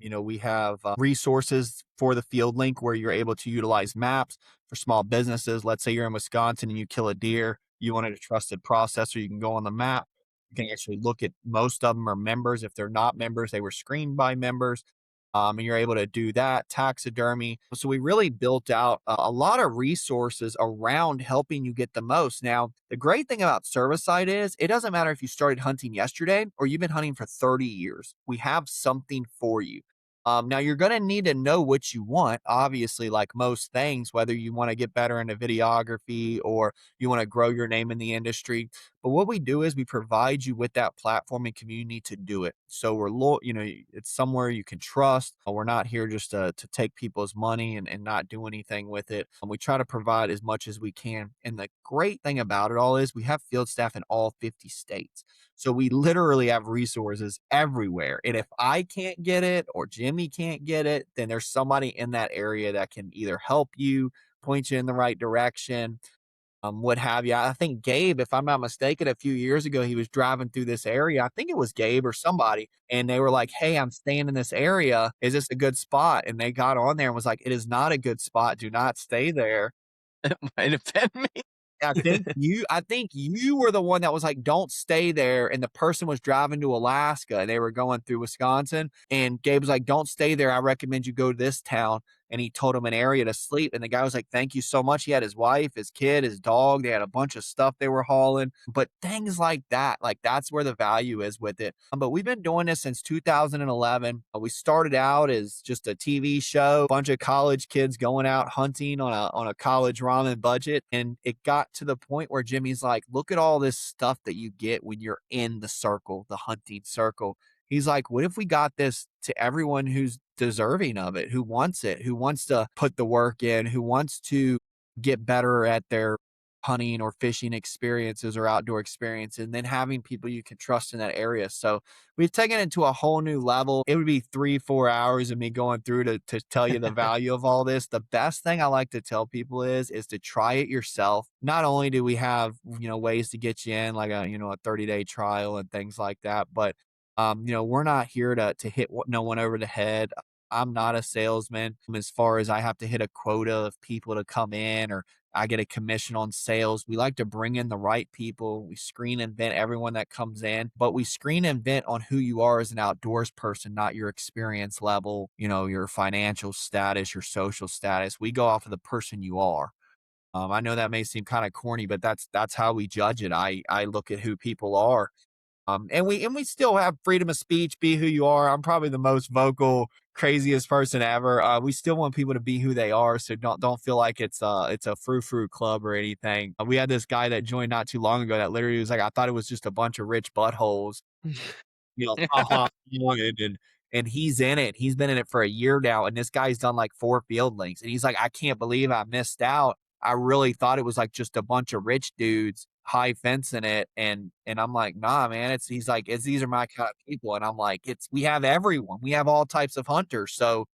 We have resources for the field link where you're able to utilize maps for small businesses. Let's say you're in Wisconsin and you kill a deer, you wanted a trusted processor, you can go on the map, You can actually look at most of them are members. If they're not members, they were screened by members. And you're able to do that, taxidermy. So we really built out a lot of resources around helping you get the most. Now, the great thing about Cervicide is it doesn't matter if you started hunting yesterday or you've been hunting for 30 years. We have something for you. Now, you're going to need to know what you want, obviously, like most things, whether you want to get better into videography or you want to grow your name in the industry. But what we do is we provide you with that platform and community to do it. So it's somewhere you can trust. We're not here just to take people's money and not do anything with it. And we try to provide as much as we can. And the great thing about it all is we have field staff in all 50 states. So we literally have resources everywhere. And if I can't get it or Jimmy can't get it, then there's somebody in that area that can either help you, point you in the right direction, what have you. I think Gabe, if I'm not mistaken, a few years ago, he was driving through this area. I think it was Gabe or somebody, and they were like, "Hey, I'm staying in this area. Is this a good spot?" And they got on there and was like, "It is not a good spot. Do not stay there." It might have been me. I think you were the one that was like, "Don't stay there." And the person was driving to Alaska and they were going through Wisconsin. And Gabe was like, "Don't stay there. I recommend you go to this town." And he told him an area to sleep. And the guy was like, "Thank you so much." He had his wife, his kid, his dog. They had a bunch of stuff they were hauling. But things like that, like that's where the value is with it. But we've been doing this since 2011. We started out as just a TV show, a bunch of college kids going out hunting on a college ramen budget. And it got to the point where Jimmy's like, "Look at all this stuff that you get when you're in the circle, the hunting circle." He's like, "What if we got this to everyone who's deserving of it, who wants to put the work in, who wants to get better at their hunting or fishing experiences or outdoor experiences, and then having people you can trust in that area." So we've taken it to a whole new level. It would be 3, 4 hours of me going through to tell you the value of all this. The best thing I like to tell people is to try it yourself. Not only do we have, ways to get you in, like a 30-day trial and things like that, but we're not here to hit no one over the head. I'm not a salesman as far as I have to hit a quota of people to come in or I get a commission on sales. We like to bring in the right people. We screen and vet everyone that comes in, but we screen and vet on who you are as an outdoors person, not your experience level, your financial status, your social status. We go off of the person you are. I know that may seem kind of corny, but that's how we judge it. I look at who people are, and we still have freedom of speech, be who you are. I'm probably the most vocal, craziest person ever. We still want people to be who they are, so don't feel like it's a frou-frou club or anything. We had this guy that joined not too long ago that literally was like, "I thought it was just a bunch of rich buttholes." Ha and he's in it. He's been in it for a year now, and this guy's done like 4 field links, and he's like, "I can't believe I missed out. I really thought it was like just a bunch of rich dudes high fencing it." And I'm like, "Nah, man." He's like, "These are my kind of people." And I'm like, we have everyone. We have all types of hunters. So,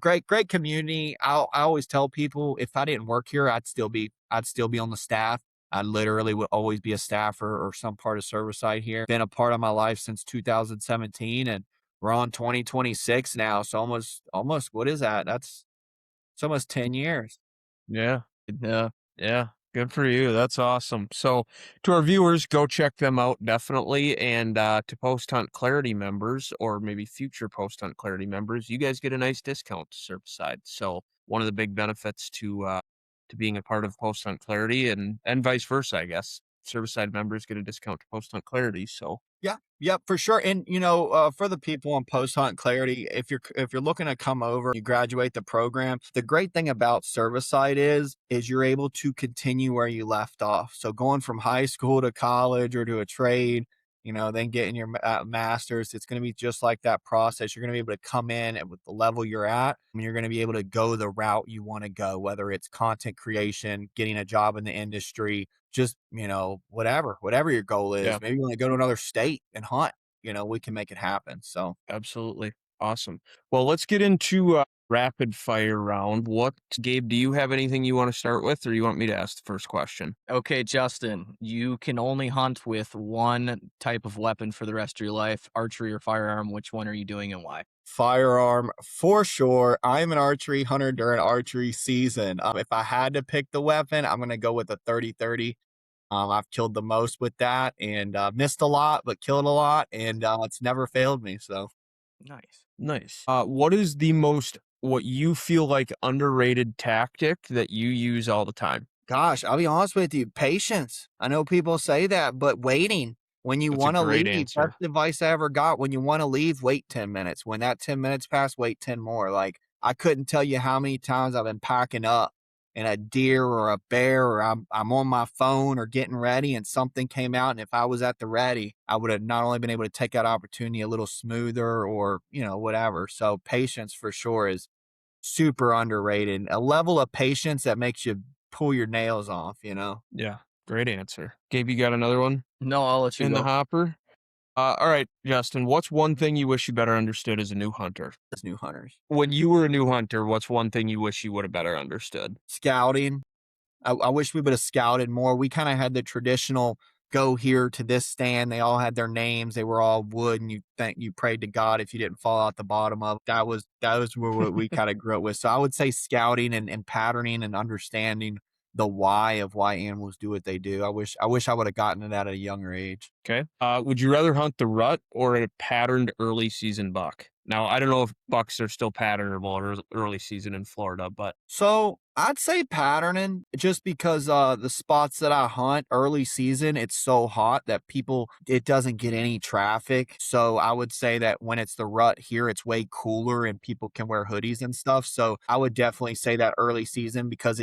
great community. I always tell people if I didn't work here, I'd still be on the staff. I literally would always be a staffer or some part of Cervicide here. Been a part of my life since 2017, and we're on 2026 now. So almost what is that? It's almost 10 years. Yeah. Yeah. Yeah. Good for you. That's awesome. So to our viewers, go check them out definitely. And to Post Hunt Clarity members or maybe future Post Hunt Clarity members, you guys get a nice discount to Surfside. So one of the big benefits to being a part of Post Hunt Clarity and vice versa, I guess. Surfside members get a discount to Post Hunt Clarity. So Yeah, yep, for sure. And for the people on Post Hunt Clarity, if you're looking to come over, you graduate the program. The great thing about Cervicide is you're able to continue where you left off. So going from high school to college or to a trade, then getting your master's, it's going to be just like that process. You're going to be able to come in and with the level you're at, and you're going to be able to go the route you want to go, whether it's content creation, getting a job in the industry, just, whatever your goal yeah, is. Maybe you want to go to another state and hunt, we can make it happen. So absolutely. Awesome. Well, let's get into rapid fire round. Gabe, do you have anything you want to start with, or you want me to ask the first question? Okay, Justin, you can only hunt with one type of weapon for the rest of your life, archery or firearm. Which one are you doing and why? firearm for sure. I'm an archery hunter during archery season. If I had to pick the weapon, I'm going to go with a 30-30. I've killed the most with that and missed a lot, but killed a lot, and it's never failed me. So Nice. Nice. What is what you feel like underrated tactic that you use all the time? gosh, I'll be honest with you, patience. I know people say that, but waiting. When you That's a want to great leave, that's answer. the advice I ever got. When you want to leave, wait 10 minutes. When that 10 minutes pass, wait 10 more. Like, I couldn't tell you how many times I've been packing up and a deer or a bear, or I'm on my phone or getting ready and something came out. And if I was at the ready, I would have not only been able to take that opportunity a little smoother or, whatever. So patience for sure is super underrated. A level of patience that makes you pull your nails off. Yeah, great answer. Gabe, you got another one No, I'll let you in the go. hopper? All right, Justin, what's one thing you wish you better understood as a new hunter? As new hunters. When you were a new hunter, what's one thing you wish you would have better understood? Scouting. I wish we would have scouted more. We kind of had the traditional go here to this stand. They all had their names. They were all wood, and you prayed to God if you didn't fall out the bottom of. That was where what we kind of grew up with. So I would say scouting and patterning and understanding the why of why animals do what they do. I wish I would have gotten it at a younger age. Okay. Would you rather hunt the rut or a patterned early season buck? Now, I don't know if bucks are still patternable early season in Florida, but So I'd say patterning just because the spots that I hunt early season, it's so hot that it doesn't get any traffic. So I would say that when it's the rut here, it's way cooler and people can wear hoodies and stuff. So I would definitely say that early season because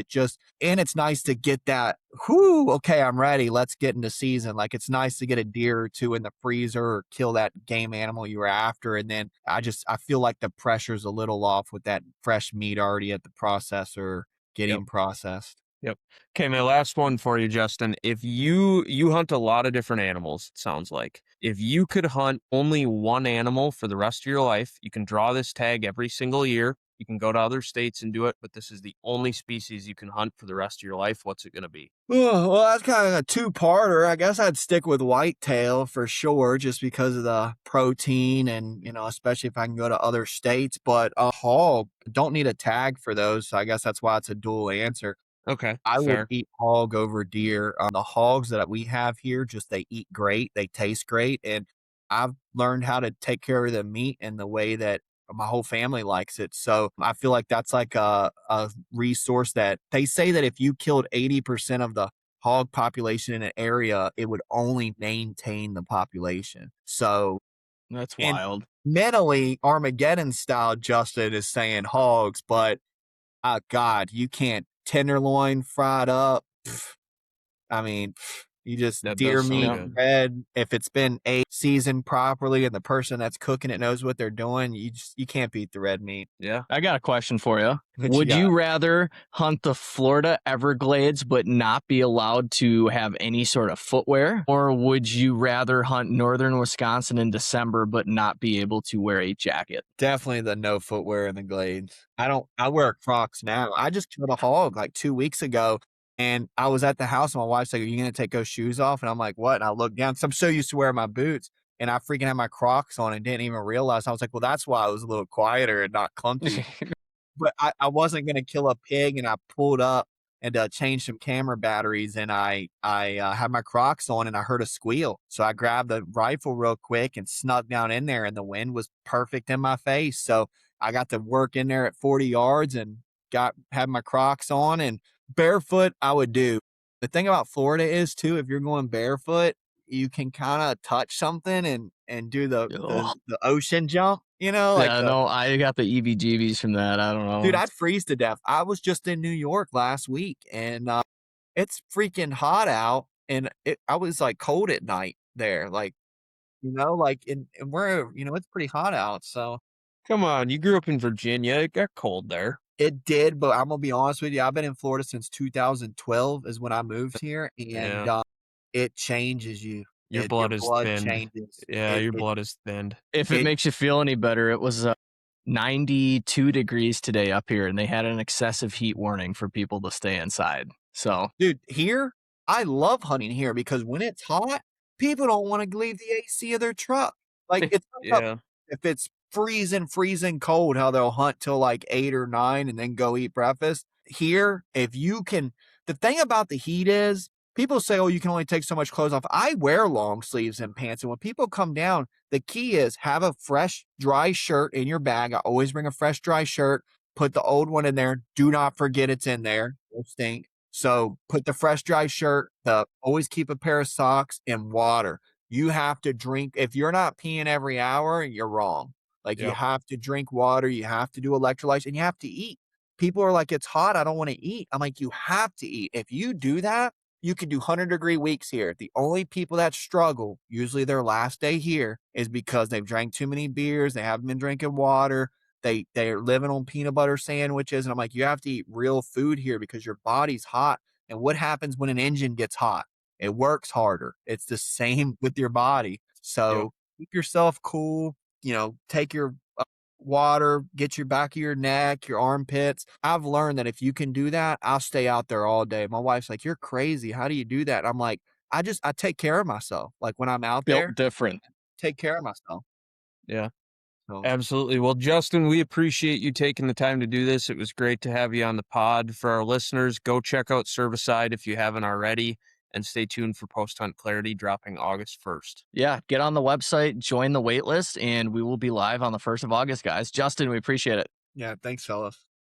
and it's nice to get that, whoo, okay, I'm ready. Let's get into season. Like it's nice to get a deer or two in the freezer or kill that game animal you were after. And then I feel like the pressure's a little off with that fresh meat already at the processor yep. getting processed. Yep. Okay, my last one for you, Justin. If you hunt a lot of different animals, it sounds like. If you could hunt only one animal for the rest of your life, you can draw this tag every single year. You can go to other states and do it, but this is the only species you can hunt for the rest of your life. What's it going to be? Oh, well, that's kind of a two-parter. I guess I'd stick with whitetail for sure, just because of the protein and, especially if I can go to other states. But a hog, don't need a tag for those. So I guess that's why it's a dual answer. Okay, I would fair. eat hog over deer. The hogs that we have here, they eat great. They taste great. And I've learned how to take care of the meat in the way that my whole family likes it. So I feel like that's like a resource that they say that if you killed 80% of the hog population in an area, it would only maintain the population. So, That's and wild. mentally, Armageddon style, Justin is saying hogs, but God, you can't tenderloin fried up. I mean, you just That deer does sound meat, Yeah. good. red. If it's been seasoned properly and the person that's cooking it knows what they're doing, you can't beat the red meat. Yeah. I got a question for you. What you Would got? you rather hunt the Florida Everglades but not be allowed to have any sort of footwear? Or would you rather hunt northern Wisconsin in December but not be able to wear a jacket? Definitely the no footwear in the glades. I wear Crocs now. I just killed a hog like 2 weeks ago. And I was at the house and my wife's like, "Are you going to take those shoes off?" And I'm like, "What?" And I looked down because I'm so used to wearing my boots. And I freaking had my Crocs on and didn't even realize. I was like, well, that's why I was a little quieter and not clumpy. But I wasn't gonna kill a pig, and I pulled up and changed some camera batteries, and I had my Crocs on, and I heard a squeal, so I grabbed the rifle real quick and snuck down in there, and the wind was perfect in my face, so I got to work in there at 40 yards and had my Crocs on, and barefoot I would do. The thing about Florida is too, if you're going barefoot, you can kind of touch something and do the, the Ugh. the ocean jump, like Yeah, the no, I got the EBGBs from that. I don't dude, know. I'd freeze to death. I was just in New York last week and it's freaking hot out and I was like cold at night there. Like, and we're, it's pretty hot out. So Come on, you grew up in Virginia. It got cold there. it did, but I'm gonna be honest with you. I've been in Florida since 2012 is when I moved here and Yeah. it changes you. Your Your blood is blood thinned. changes. Yeah, your blood is thinned. If it It makes you feel any better, it was 92 degrees today up here, and they had an excessive heat warning for people to stay inside. So, Dude, here, I love hunting here because when it's hot, people don't wanna leave the AC of their truck. Like, it's not about Yeah. if it's freezing cold, how they'll hunt till, like, 8 or 9 and then go eat breakfast. Here, if you can the thing about the heat is people say, oh, you can only take so much clothes off. I wear long sleeves and pants. And when people come down, the key is have a fresh, dry shirt in your bag. I always bring a fresh, dry shirt. Put the old one in there. Do not forget it's in there. It'll stink. So put the fresh, dry shirt. Always keep a pair of socks and water. You have to drink. If you're not peeing every hour, you're wrong. Like you Yep. have to drink water. You have to do electrolytes and you have to eat. People are like, it's hot. I don't want to eat. I'm like, you have to eat. If you do that, you can do 100-degree weeks here. The only people that struggle, usually their last day here, is because they've drank too many beers. They haven't been drinking water. They're living on peanut butter sandwiches. And I'm like, you have to eat real food here because your body's hot. And what happens when an engine gets hot? It works harder. It's the same with your body. Yep. So keep yourself cool. Take your water, get your back of your neck, your armpits. I've learned that if you can do that, I'll stay out there all day. My wife's like, you're crazy. How do you do that? I'm like, I take care of myself. Like when I'm out Built there, different. take care of myself. Yeah. So Absolutely. Well, Justin, we appreciate you taking the time to do this. It was great to have you on the pod. For our listeners, go check out Cervicide if you haven't already, and stay tuned for Post Hunt Clarity dropping August 1st. Yeah, get on the website, join the wait list, and we will be live on the 1st of August, guys. Justin, we appreciate it. yeah, thanks, fellas.